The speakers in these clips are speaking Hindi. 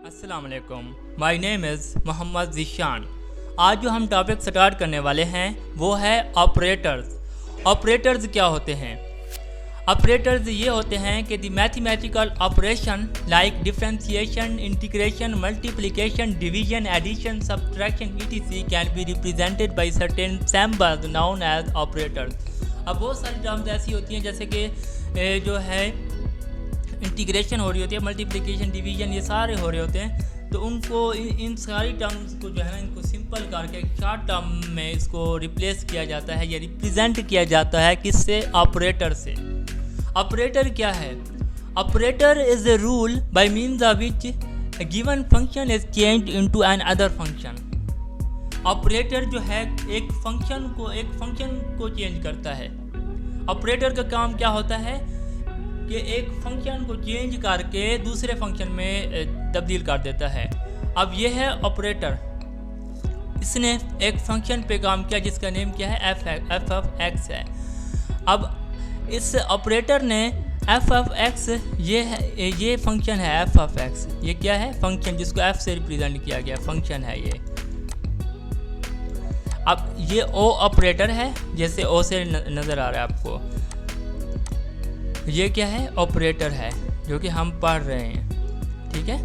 अस्सलाम वालेकुम, my name is Mohammad Zeeshan. आज जो हम टॉपिक स्टार्ट करने वाले हैं वो है ऑपरेटर्स। ऑपरेटर्स क्या होते हैं? ऑपरेटर्स ये होते हैं कि the mathematical operation like differentiation, integration, multiplication, division, addition, subtraction etc can be represented by certain symbols known as operators. अब बहुत सारी टर्म्स ऐसी होती हैं जैसे कि जो है इंटीग्रेशन हो रही होती है, मल्टीप्लिकेशन, डिवीजन, ये सारे हो रहे होते हैं। तो उनको इन सारी टर्म्स को जो है ना, इनको सिंपल करके शॉर्ट टर्म में इसको रिप्लेस किया जाता है या रिप्रेजेंट किया जाता है किससे? ऑपरेटर से। ऑपरेटर क्या है? Operator is a rule by means of which given function is changed into another function. Operator जो है एक फंक्शन को चेंज करता है। ऑपरेटर का काम क्या होता है कि एक फंक्शन को चेंज करके दूसरे फंक्शन में तब्दील कर देता है। अब ये है ऑपरेटर। इसने एक फंक्शन पे काम किया जिसका नेम क्या है? एफ ऑफ एक्स है। अब इस ऑपरेटर ने एफ ऑफ एक्स, ये फंक्शन है एफ ऑफ एक्स। ये क्या है? फंक्शन, जिसको एफ से रिप्रेजेंट किया गया फंक्शन है ये। अब ये ओ ऑपरेटर है, जैसे ओ से नज़र आ रहा है आपको। ये क्या है? ऑपरेटर है, जो कि हम पढ़ रहे हैं, ठीक है।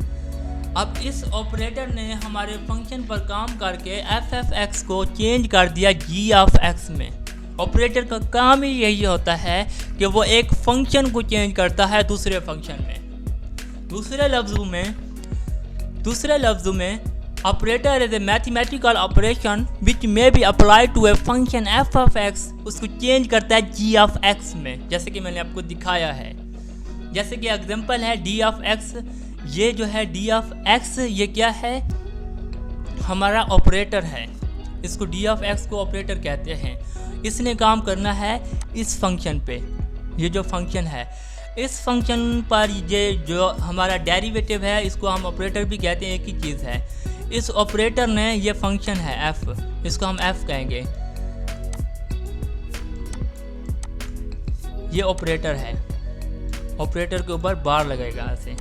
अब इस ऑपरेटर ने हमारे फंक्शन पर काम करके एफ एफ एक्स को चेंज कर दिया जी ऑफ एक्स में। ऑपरेटर का काम ही यही होता है कि वो एक फंक्शन को चेंज करता है दूसरे फंक्शन में। दूसरे लफ्ज़ों में operator is a mathematical operation which may be apply to a function f of x. उसको चेंज करता है जी ऑफ एक्स में, जैसे कि मैंने आपको दिखाया है। जैसे कि एग्जांपल है डी ऑफ एक्स। ये जो है डी ऑफ एक्स, ये क्या है? हमारा ऑपरेटर है। इसको डी ऑफ एक्स को ऑपरेटर कहते हैं। इसने काम करना है इस फंक्शन पे। ये जो फंक्शन है, इस फंक्शन पर ये जो हमारा डेरिवेटिव है, इसको हम ऑपरेटर भी कहते हैं, एक ही चीज़ है। इस ऑपरेटर ने, ये फंक्शन है एफ, इसको हम एफ कहेंगे। ये ऑपरेटर है, ऑपरेटर के ऊपर बार लगेगा ऐसे।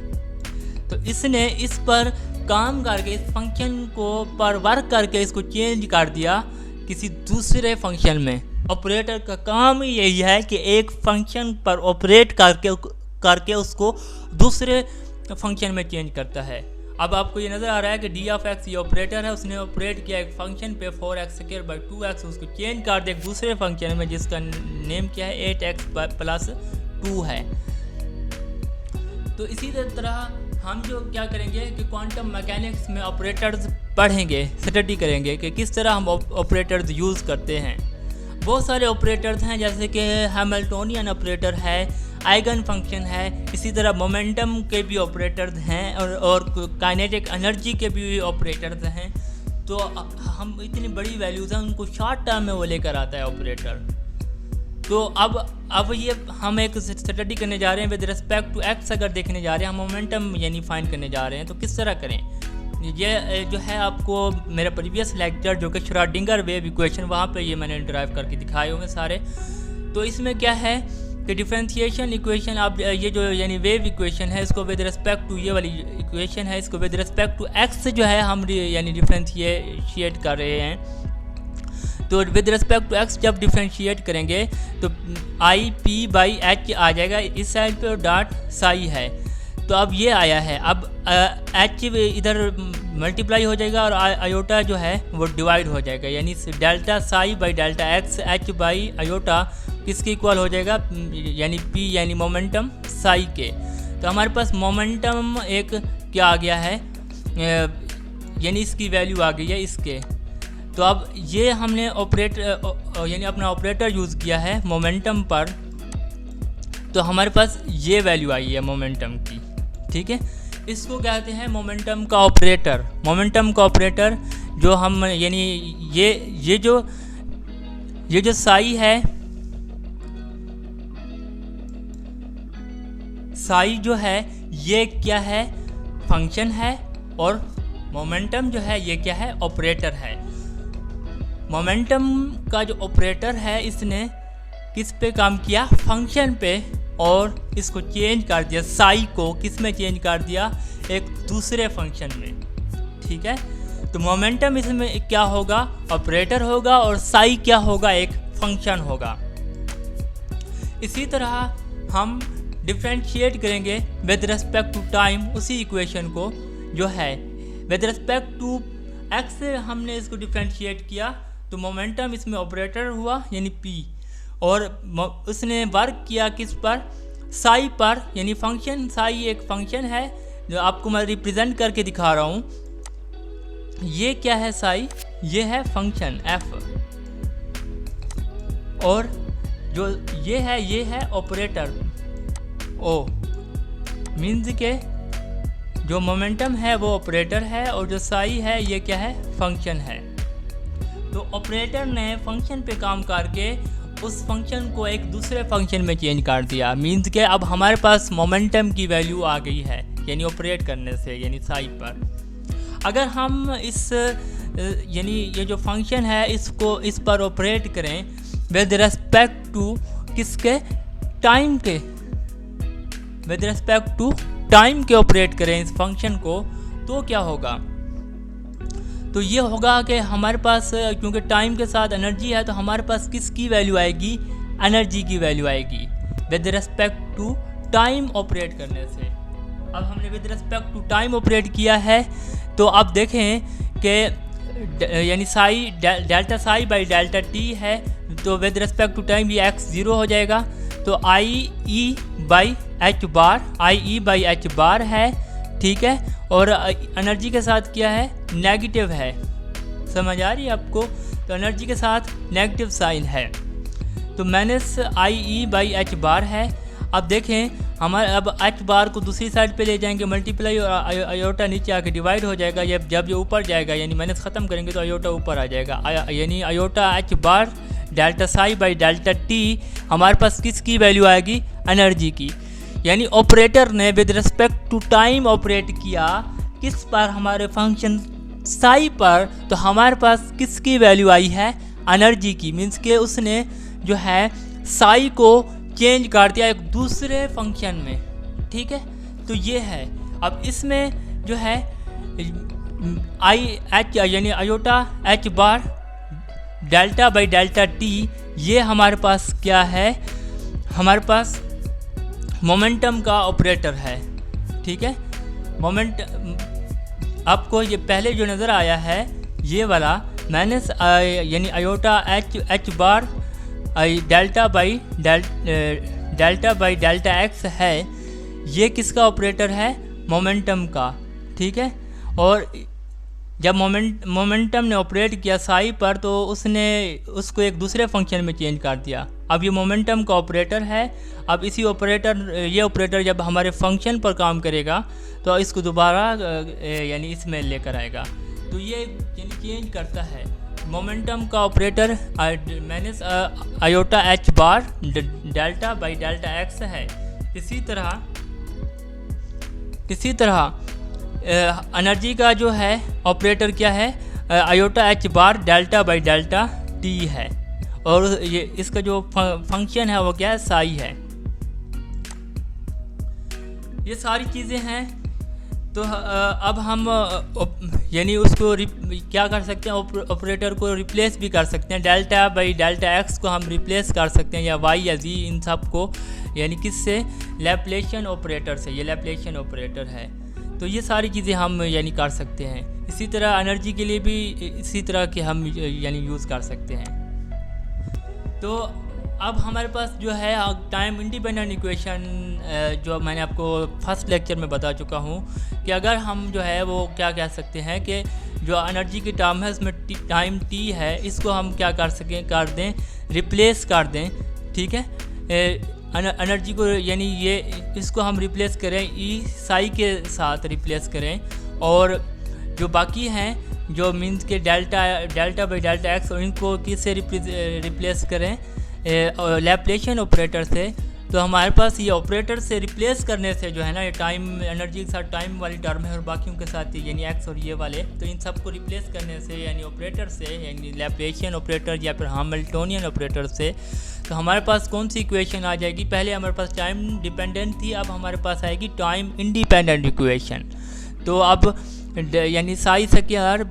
तो इसने इस पर काम करके, इस फंक्शन को पर वर्क करके इसको चेंज कर दिया किसी दूसरे फंक्शन में। ऑपरेटर का काम ही यही है कि एक फंक्शन पर ऑपरेट करके उसको दूसरे फंक्शन में चेंज करता है। अब आपको ये नज़र आ रहा है कि डी ऑफ एक्स ये ऑपरेटर है। उसने ऑपरेट किया एक फंक्शन पे 4x²/2x, उसको चेंज कर दिया एक दूसरे फंक्शन में जिसका नेम क्या है? 8x+2 है। तो इसी तरह हम जो क्या करेंगे कि क्वांटम मैकेनिक्स में ऑपरेटर्स पढ़ेंगे, स्टडी करेंगे कि किस तरह हम ऑपरेटर्स यूज़ करते हैं। बहुत सारे ऑपरेटर्स हैं, जैसे कि हैमिल्टोनियन ऑपरेटर है, आइगन फंक्शन है, इसी तरह मोमेंटम के भी ऑपरेटर्स हैं और काइनेटिक एनर्जी के भी ऑपरेटर्स हैं। तो हम इतनी बड़ी वैल्यूज़ हैं, उनको शॉर्ट टर्म में वो लेकर आता है ऑपरेटर। तो अब ये हम एक स्टडी करने जा रहे हैं विद रिस्पेक्ट टू एक्स। अगर देखने जा रहे हैं हम मोमेंटम यानी फाइंड करने जा रहे हैं, तो किस तरह करें? ये जो है आपको मेरा प्रीवियस लेक्चर जो कि श्रोडिंगर वेव इक्वेशन, वहाँ पे ये मैंने ड्राइव करके दिखाए होंगे सारे। तो इसमें क्या है कि डिफरेंशिएशन इक्वेशन, आप ये जो यानी वेव इक्वेशन है, इसको विद रिस्पेक्ट टू, ये वाली इक्वेशन है, इसको विद रिस्पेक्ट टू एक्स जो है हम यानी डिफरेंशिएट कर रहे हैं। तो विद रिस्पेक्ट टू एक्स जब डिफरेंशिएट करेंगे तो IP/H आ जाएगा इस साइड पे, और डॉट साई है। तो अब ये आया है। अब H इधर मल्टीप्लाई हो जाएगा और आयोटा जो है वो डिवाइड हो जाएगा, यानी delta psi by delta x, H by iota किसके इक्वल हो जाएगा? यानी P यानी मोमेंटम साई के। तो हमारे पास मोमेंटम एक क्या आ गया है, यानी इसकी वैल्यू आ गई है इसके। तो अब ये हमने यानी अपना ऑपरेटर यूज़ किया है मोमेंटम पर, तो हमारे पास ये वैल्यू आई है मोमेंटम की, ठीक है। इसको कहते हैं मोमेंटम का ऑपरेटर। मोमेंटम का ऑपरेटर जो हम यानी ये जो साई है, साई जो है ये क्या है? फंक्शन है, और मोमेंटम जो है ये क्या है? ऑपरेटर है। मोमेंटम का जो ऑपरेटर है, इसने किस पे काम किया? फंक्शन पे। और इसको चेंज कर दिया, साई को किस में चेंज कर दिया? एक दूसरे फंक्शन में, ठीक है। तो मोमेंटम इसमें क्या होगा, ऑपरेटर होगा, और साई क्या होगा, एक फंक्शन होगा। इसी तरह हम डिफ्रेंशिएट करेंगे विद रिस्पेक्ट टू टाइम उसी इक्वेशन को, जो है विद रिस्पेक्ट टू एक्स से हमने इसको डिफ्रेंशिएट किया, तो मोमेंटम इसमें ऑपरेटर हुआ यानी p, और उसने वर्क किया किस पर, साई पर, यानी फंक्शन। साई एक फंक्शन है जो आपको मैं रिप्रेजेंट करके दिखा रहा हूँ। ये क्या है साई, ये है फंक्शन f, और जो ये है ऑपरेटर o, मीन्स के जो मोमेंटम है वो ऑपरेटर है, और जो साई है ये क्या है, फंक्शन है। तो ऑपरेटर ने फंक्शन पे काम करके उस फंक्शन को एक दूसरे फंक्शन में चेंज कर दिया, मीन्स के अब हमारे पास मोमेंटम की वैल्यू आ गई है, यानी ऑपरेट करने से, यानी साई पर। अगर हम इस यानी ये जो फंक्शन है इसको इस पर ऑपरेट करें विद रिस्पेक्ट टू किसके, टाइम के, विद रिस्पेक्ट टू टाइम के ऑपरेट करें इस फंक्शन को, तो क्या होगा, तो ये होगा कि हमारे पास क्योंकि टाइम के साथ एनर्जी है, तो हमारे पास किसकी वैल्यू आएगी, एनर्जी की वैल्यू आएगी with respect to time operate करने से। अब हमने with respect to time operate किया है, तो अब देखें कि यानी psi delta psi by delta t है, तो विद रिस्पेक्ट टू टाइम ये x 0 हो जाएगा, तो आई ई बाई एच बार है, ठीक है। और एनर्जी के साथ क्या है, नेगेटिव है, समझ आ रही है आपको, तो एनर्जी के साथ नेगेटिव साइन है, तो minus I E by H bar है। अब देखें हमारे अब एच बार को दूसरी साइड पे ले जाएंगे, मल्टीप्लाई, और आयोटा नीचे आके डिवाइड हो जाएगा, जब ये ऊपर जाएगा यानी माइनस ख़त्म करेंगे तो आयोटा ऊपर आ जाएगा, यानी iota H bar delta psi by delta T हमारे पास किसकी वैल्यू आएगी, एनर्जी की। यानी ऑपरेटर ने with respect to time operate किया किस पर, हमारे फंक्शन साई पर, तो हमारे पास किसकी वैल्यू आई है, एनर्जी की, मीन्स के उसने जो है साई को चेंज कर दिया एक दूसरे फंक्शन में, ठीक है। तो ये है, अब इसमें जो है आई एच यानी iota H bar delta by delta T, ये हमारे पास क्या है, हमारे पास मोमेंटम का ऑपरेटर है, ठीक है। मोमेंट आपको ये पहले जो नज़र आया है ये वाला माइनस यानी iota H bar delta by delta x है, ये किसका ऑपरेटर है, मोमेंटम का, ठीक है। और जब मोमेंटम ने ऑपरेट किया साई पर, तो उसने उसको एक दूसरे फंक्शन में चेंज कर दिया। अब ये मोमेंटम का ऑपरेटर है, अब ये ऑपरेटर जब हमारे फंक्शन पर काम करेगा तो इसको दोबारा यानी इसमें लेकर आएगा, तो ये यानी चेंज करता है। मोमेंटम का operator minus iota H bar delta by delta x है। इसी तरह एनर्जी का जो है ऑपरेटर क्या है, iota H bar delta by delta t है, और ये इसका जो फंक्शन है वो क्या है, साई है। ये सारी चीज़ें हैं। तो अब हम यानी उसको क्या कर सकते हैं, ऑपरेटर को रिप्लेस भी कर सकते हैं, डेल्टा बाई डेल्टा एक्स को हम रिप्लेस कर सकते हैं, या वाई या जी, इन सब को, यानी किससे, लैप्लेशियन ऑपरेटर से। ये लैप्लेशियन ऑपरेटर है, तो ये सारी चीज़ें हम यानी कर सकते हैं। इसी तरह एनर्जी के लिए भी इसी तरह के हम यानी यूज़ कर सकते हैं। तो अब हमारे पास जो है टाइम इंडिपेंडेंट इक्वेशन, जो मैंने आपको फर्स्ट लेक्चर में बता चुका हूँ कि अगर हम जो है वो क्या कह सकते हैं कि जो एनर्जी की टर्म है उसमें टाइम टी है, इसको हम क्या कर दें, रिप्लेस कर दें, ठीक है। एनर्जी को यानी ये इसको हम रिप्लेस करें ई साई के साथ रिप्लेस करें, और जो बाकी हैं जो मीन्स के डेल्टा बाई डेल्टा एक्स, और इनको किससे रिप्लेस करें, लैप्लेशियन ऑपरेटर से। तो हमारे पास ये ऑपरेटर से रिप्लेस करने से जो है ना, ये टाइम एनर्जी के साथ टाइम वाली टर्म है और बाकियों के साथ यानी एक्स और ये वाले, तो इन सब को रिप्लेस करने से यानी ऑपरेटर से, यानी लैप्लेशियन ऑपरेटर या फिर हैमिल्टोनियन ऑपरेटर से, तो हमारे पास कौन सी इक्वेशन आ जाएगी, पहले हमारे पास टाइम डिपेंडेंट थी, अब हमारे पास आएगी टाइम इंडिपेंडेंट इक्वेशन। तो अब यानी Sai square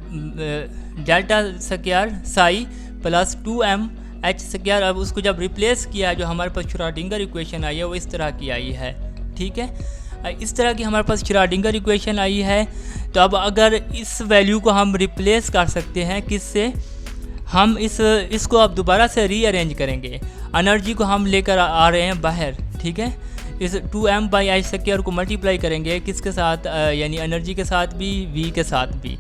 delta square Sai plus 2m h², अब उसको जब रिप्लेस किया जो हमारे पास श्रोडिंगर इक्वेशन आई है वो इस तरह की आई है। ठीक है, इस तरह की हमारे पास श्रोडिंगर इक्वेशन आई है। तो अब अगर इस वैल्यू को हम रिप्लेस कर सकते हैं किससे, हम इसको अब दोबारा से रीअरेंज करेंगे। एनर्जी को हम लेकर आ रहे हैं बाहर। ठीक है, इस 2m/h² को मल्टीप्लाई करेंगे किसके साथ, यानी एनर्जी के साथ भी, v के साथ भी।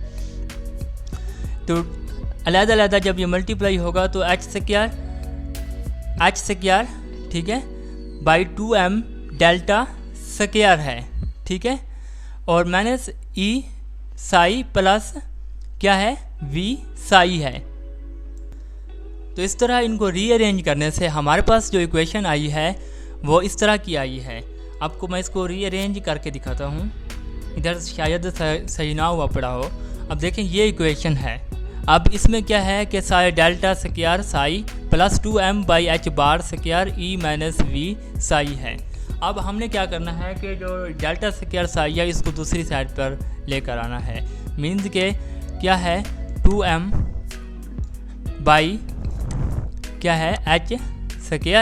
तो अलग-अलग जब ये मल्टीप्लाई होगा तो h², ठीक है, बाई 2m डेल्टा स्क्वायर है। ठीक है, और माइनस e साई प्लस क्या है, v साई है। तो इस तरह इनको रीअरेंज करने से हमारे पास जो इक्वेशन आई है वो इस तरह की आई है। आपको मैं इसको रीअरेंज करके दिखाता हूँ, इधर शायद सही ना हुआ पड़ा हो। अब देखें ये इक्वेशन है। अब इसमें क्या है कि Sai delta square Sai plus 2m/h² e minus v Sai है। अब हमने क्या करना है कि जो डेल्टा स्क्वायर साई है इसको दूसरी साइड पर लेकर आना है। मीन्स के क्या है, 2m बाई क्या है, h²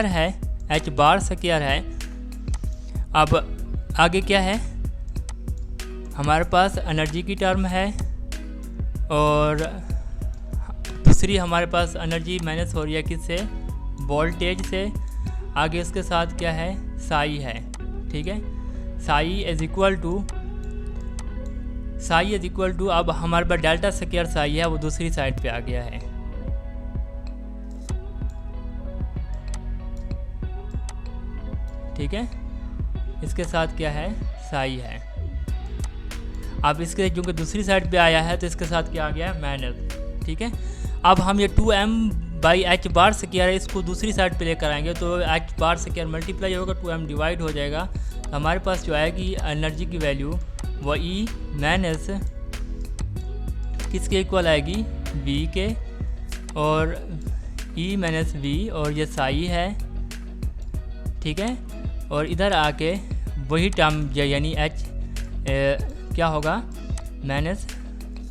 है, h² है। अब आगे क्या है, हमारे पास एनर्जी की टर्म है और दूसरी हमारे पास एनर्जी माइनस हो रही है किससे, वोल्टेज से। आगे उसके साथ क्या है, साई है। ठीक है, साई इज इक्वल टू अब हमारे पास डेल्टा स्क्वायर साई है वो दूसरी साइड पे आ गया है। ठीक है, इसके साथ क्या है, साई है। अब इसके क्योंकि दूसरी साइड पे आया है तो इसके साथ क्या आ गया, माइनस। ठीक है, अब हम ये 2m/h² इसको दूसरी साइड पे लेकर आएंगे तो h² मल्टीप्लाई होगा, 2m डिवाइड हो जाएगा। तो हमारे पास जो आएगी एनर्जी की वैल्यू वो E माइनस किसके इक्वल आएगी, v के, और E माइनस v, और ये साई है। ठीक है, और इधर आके वही टर्म यानी h क्या होगा, माइनस,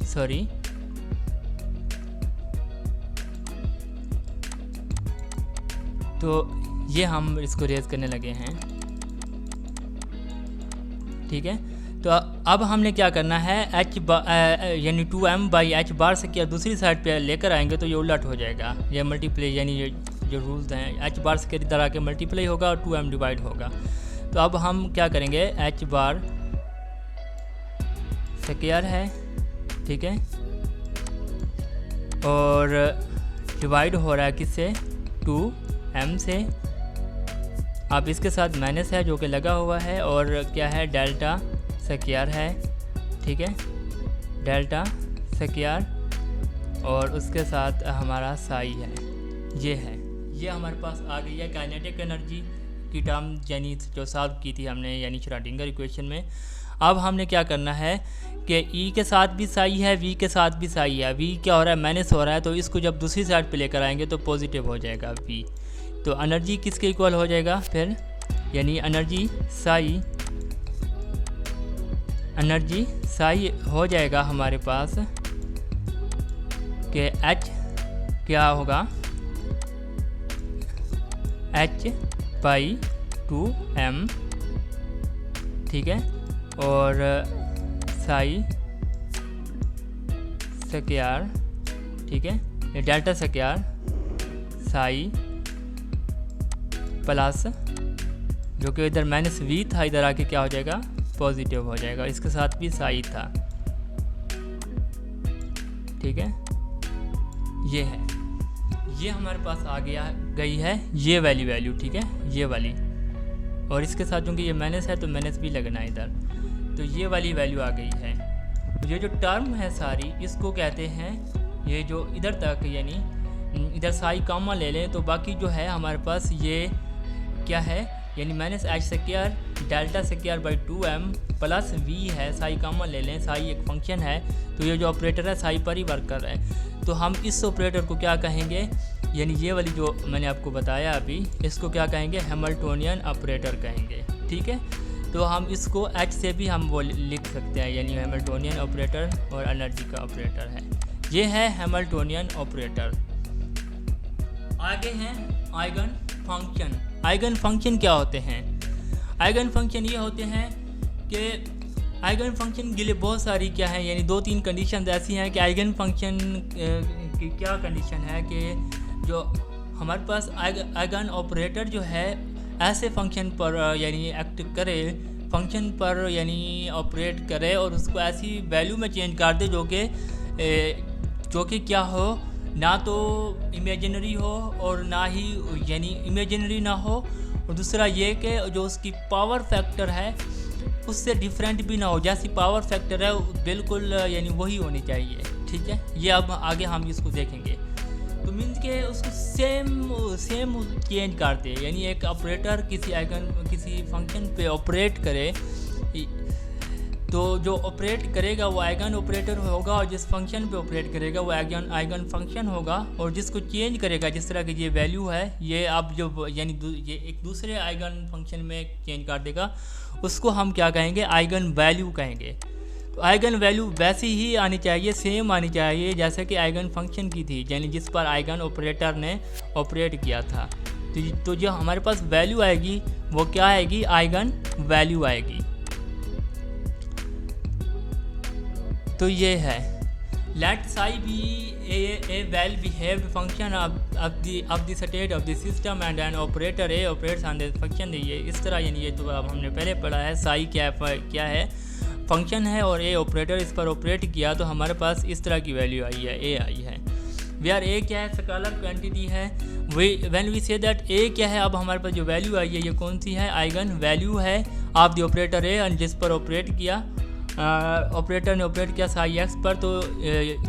सॉरी, तो ये हम इसको रेज करने लगे हैं। ठीक है, तो अब हमने क्या करना है, यानी 2m/h² दूसरी साइड पे लेकर आएंगे तो ये उलट हो जाएगा। ये मल्टीप्लाई यानी ये जो रूल्स हैं, h² इधर आके मल्टीप्लाई होगा और 2m डिवाइड होगा। तो अब हम क्या करेंगे, h² है, ठीक है, और डिवाइड हो रहा है किससे, 2m से। अब इसके साथ माइनस है जो कि लगा हुआ है, और क्या है, डेल्टा स्क्वायर है। ठीक है, डेल्टा स्क्वायर, और उसके साथ हमारा साई है, ये है। ये हमारे पास आ गई है काइनेटिक एनर्जी की टर्म, यानी जो सॉल्व की थी हमने, यानी श्रोडिंगर इक्वेशन में। अब हमने क्या करना है कि E के साथ भी साई है, V के साथ भी साई है। V क्या हो रहा है, माइनस हो रहा है, तो इसको जब दूसरी साइड पे लेकर आएंगे तो पॉजिटिव हो जाएगा V। तो एनर्जी किसके इक्वल हो जाएगा फिर, यानी एनर्जी साई हो जाएगा हमारे पास कि H क्या होगा, h/2m, ठीक है, और साई स्क्वायर, ठीक है, ये डेल्टा स्क्वायर साई प्लस जो कि इधर माइनस v था, इधर आके क्या हो जाएगा, पॉजिटिव हो जाएगा। इसके साथ भी साई था। ठीक है, ये है, ये हमारे पास आ गई है ये वाली वैल्यू। ठीक है, ये वाली, और इसके साथ क्योंकि ये माइनस है तो माइनस भी लगना है इधर, तो ये वाली वैल्यू आ गई है। ये जो टर्म है सारी, इसको कहते हैं, ये जो इधर तक यानी इधर साई कॉमा ले लें तो बाकी जो है हमारे पास ये क्या है, यानी minus h² delta square by 2m plus v है। साई कॉमन ले लें, साई एक फंक्शन है, तो ये जो ऑपरेटर है साई पर ही वर्क कर रहा है। तो हम इस ऑपरेटर को क्या कहेंगे, यानी ये वाली जो मैंने आपको बताया अभी, इसको क्या कहेंगे, हैमिल्टोनियन ऑपरेटर कहेंगे। ठीक है, तो हम इसको एच से भी हम वो लिख सकते हैं, यानी हैमिल्टोनियन ऑपरेटर और एनर्जी का ऑपरेटर है। ये है हैमिल्टोनियन ऑपरेटर। आगे हैं आइगन फंक्शन। आइगन फंक्शन क्या होते हैं? आइगन फंक्शन ये होते हैं कि आइगन फंक्शन के लिए बहुत सारी क्या है, यानी 2-3 कंडीशन ऐसी हैं कि आइगन फंक्शन की क्या कंडीशन है कि जो हमारे पास आइगन ऑपरेटर जो है ऐसे फंक्शन पर यानी एक्ट करे, फंक्शन पर यानी ऑपरेट करे और उसको ऐसी वैल्यू में चेंज कर दे जो कि क्या हो, ना तो इमेजिनरी हो और ना ही यानी इमेजिनरी ना हो, और दूसरा ये कि जो उसकी पावर फैक्टर है उससे डिफरेंट भी ना हो, जैसी पावर फैक्टर है बिल्कुल यानी वही होनी चाहिए। ठीक है, ये अब आगे हम इसको देखेंगे। तो मीन्स के उसको सेम चेंज करते हैं, यानी एक ऑपरेटर किसी फंक्शन पे ऑपरेट करे तो जो ऑपरेट करेगा वो आइगन ऑपरेटर होगा, और जिस फंक्शन पे ऑपरेट करेगा वो आइगन फंक्शन होगा, और जिसको चेंज करेगा, जिस तरह की ये वैल्यू है ये अब जो यानी ये एक दूसरे आइगन फंक्शन में चेंज कर देगा, उसको हम क्या कहेंगे? आइगन वैल्यू कहेंगे। तो आइगन वैल्यू वैसी ही आनी चाहिए, सेम आनी चाहिए जैसे कि आइगन फंक्शन की थी, यानी जिस पर आइगन ऑपरेटर ने ऑपरेट किया था। तो जो हमारे पास वैल्यू आएगी वो क्या आएगी? आइगन वैल्यू आएगी। तो ये है let psi be a well behaved function of the state of the system and an operator A operates on the function. ये इस तरह, यानी ये तो अब हमने पहले पढ़ा है। साई क्या है? फंक्शन है, और ए ऑपरेटर इस पर ऑपरेट किया तो हमारे पास इस तरह की वैल्यू आई है, ए आई है। वी आर ए क्या है? स्केलर क्वांटिटी है। व्हेन वी से दैट ए क्या है? अब हमारे पास जो वैल्यू आई है ये कौन सी है? आइगन वैल्यू है ऑफ द ऑपरेटर ए, और जिस पर ऑपरेट किया ऑपरेटर ने ऑपरेट किया साई एक्स पर, तो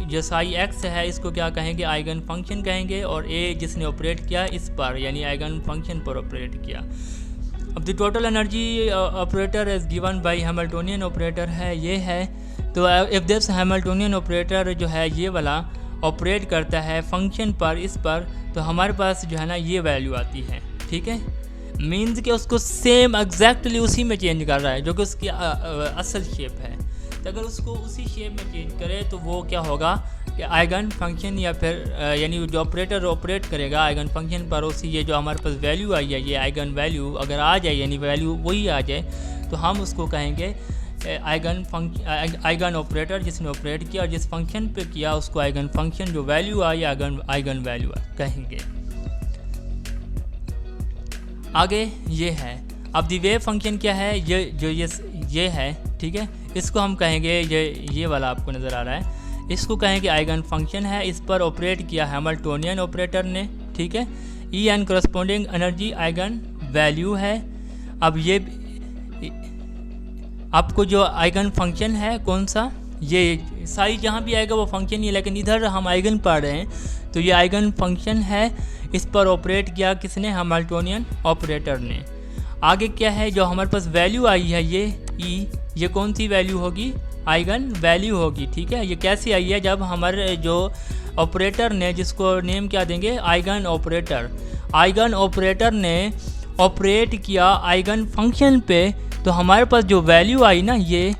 जो साई एक्स है इसको क्या कहेंगे? आइगन फंक्शन कहेंगे, और ए जिसने ऑपरेट किया इस पर यानी आइगन फंक्शन पर ऑपरेट किया। अब the total energy operator is given by Hamiltonian operator है, ये है। तो इफ दिस हैमिल्टोनियन ऑपरेटर जो है ये वाला ऑपरेट करता है फंक्शन पर, इस पर, तो हमारे पास जो है ना ये वैल्यू आती है। ठीक है, मीन्स कि उसको सेम एग्जैक्टली उसी में चेंज कर रहा है जो कि उसकी असल शेप है। तो अगर उसको उसी शेप में चेंज करे तो वो क्या होगा कि आइगन फंक्शन, या फिर यानी जो ऑपरेटर ऑपरेट करेगा आइगन फंक्शन पर, उसी ये जो हमारे पास वैल्यू आई है ये आइगन वैल्यू अगर आ जाए, यानी वैल्यू वही आ जाए, तो हम उसको कहेंगे आइगन ऑपरेटर जिसने ऑपरेट किया, और जिस फंक्शन पे किया उसको आइगन फंक्शन जो वैल्यू आई आइगन वैल्यू कहेंगे। आगे ये है। अब दी वेव फंक्शन क्या है? ये है। ठीक है, इसको हम कहेंगे ये वाला आपको नज़र आ रहा है, इसको कहेंगे आइगन फंक्शन है। इस पर ऑपरेट किया हैमिल्टोनियन ऑपरेटर ने। ठीक है, E n corresponding energy eigen value है। अब ये आपको जो आइगन फंक्शन है कौन सा, ये सारी जहाँ भी आएगा वो फंक्शन ही है, लेकिन इधर हम आइगन पढ़ रहे हैं तो ये आइगन फंक्शन है। इस पर ऑपरेट किया किसने? हैमिल्टोनियन ऑपरेटर ने। आगे क्या है? जो हमारे पास वैल्यू आई है ये ई, ये कौन सी वैल्यू होगी? आइगन वैल्यू होगी। ठीक है, ये कैसे आई है? जब हमारे जो ऑपरेटर ने, जिसको नेम क्या देंगे? Eigen operator. आइगन ऑपरेटर ने ऑपरेट किया आइगन फंक्शन पे, तो हमारे पास जो वैल्यू आई ना ये,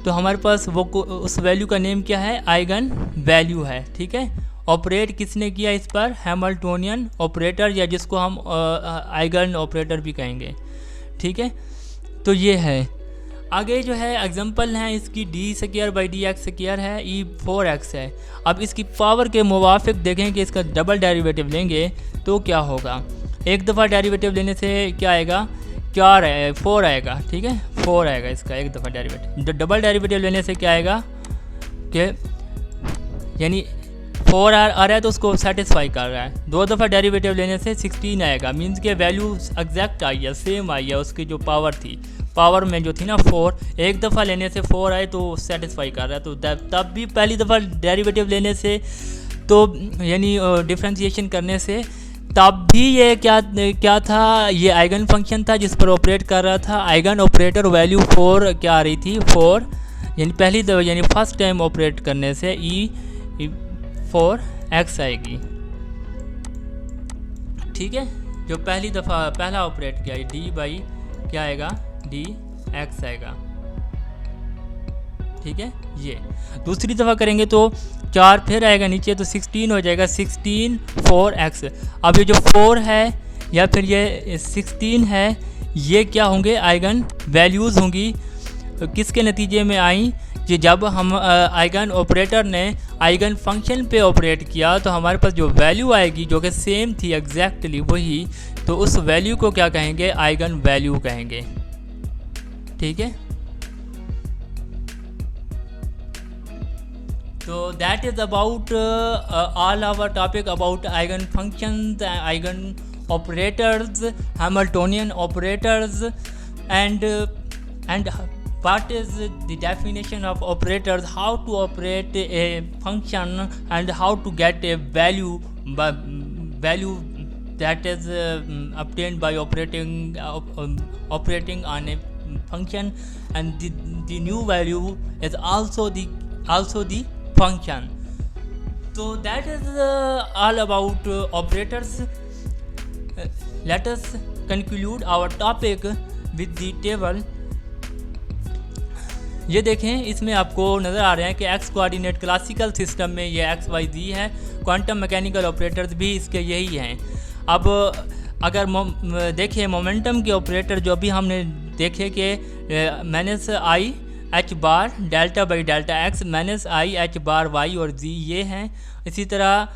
तो हमारे पास वो उस वैल्यू का नेम क्या है? आइगन वैल्यू है। ठीक है, ऑपरेट किसने किया इस पर? हैमिल्टोनियन ऑपरेटर, या जिसको हम आइगन ऑपरेटर भी कहेंगे। ठीक है, तो ये है। आगे जो है एग्जांपल है इसकी, D square by D x square है, ई 4x है। अब इसकी पावर के मुवाफिक देखें कि इसका डबल डेरिवेटिव लेंगे तो क्या होगा? एक दफ़ा डेरिवेटिव लेने से क्या आएगा? 4 आएगा। ठीक है, 4 आएगा इसका एक दफ़ा डेरिवेटिव। डबल डेरिवेटिव लेने से क्या आएगा कि यानी 4 आ रहा है तो उसको सेटिस्फाई कर रहा है। 2 दफ़ा डेरिवेटिव लेने से 16 आएगा। मीन्स के वैल्यू एग्जैक्ट आई है, सेम आई है। उसकी जो पावर थी, पावर में जो थी ना 4, एक दफ़ा लेने से 4 आए तो सेटिस्फाई कर रहा है। तो तब भी पहली दफ़ा डेरिवेटिव लेने से, तो यानी डिफ्रेंशिएशन करने से, तब भी ये क्या था? ये आइगन फंक्शन था जिस पर ऑपरेट कर रहा था। आइगन ऑपरेटर वैल्यू 4 क्या आ रही थी? 4, यानी पहली दफ़ा, यानी फर्स्ट टाइम ऑपरेट करने से ई 4x आएगी। ठीक है, जो पहली दफ़ा पहला ऑपरेट किया डी बाई क्या आएगा? डी एक्स आएगा, ठीक है। ये दूसरी दफ़ा करेंगे तो 4 फिर आएगा नीचे, तो 16 हो जाएगा, 16 4x। अब ये जो 4 है या फिर ये 16 है, ये क्या होंगे, आइगन वैल्यूज़ होंगी। किसके नतीजे में आई कि जब हम आइगन ऑपरेटर ने आइगन फंक्शन पे ऑपरेट किया तो हमारे पास जो वैल्यू आएगी जो कि सेम थी एग्जैक्टली वही, तो उस वैल्यू को क्या कहेंगे, आइगन वैल्यू कहेंगे, ठीक है। So that is about all our topic about eigen functions, eigen operators, Hamiltonian operators, and what is the definition of operators, how to operate a function, and how to get a value that is obtained by operating on a function, and the new value is also the function. So that is all about operators. Let us conclude our topic with the table. ये देखें, इसमें आपको नज़र आ रहे हैं कि एक्स कोऑर्डिनेट क्लासिकल सिस्टम में ये एक्स वाई जी है, क्वांटम मैकेनिकल ऑपरेटर्स भी इसके यही हैं। अब अगर देखें मोमेंटम के ऑपरेटर जो अभी हमने देखे कि minus i h bar delta by delta x minus i h bar y और जी ये हैं। इसी तरह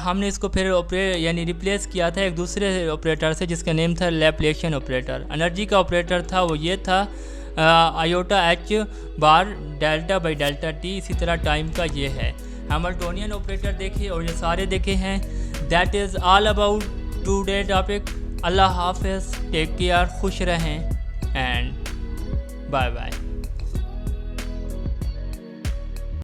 हमने इसको फिर यानी रिप्लेस किया था एक दूसरे ऑपरेटर से जिसका नेम था लैप्लेशियन ऑपरेटर। एनर्जी का ऑपरेटर था वो ये था iota H bar delta by delta T. इसी तरह टाइम का ये है। हैमिल्टोनियन ऑपरेटर देखे और ये सारे देखे हैं। That is all about today topic. Allah हाफिज़, टेक केयर, खुश रहें एंड बाय बाय।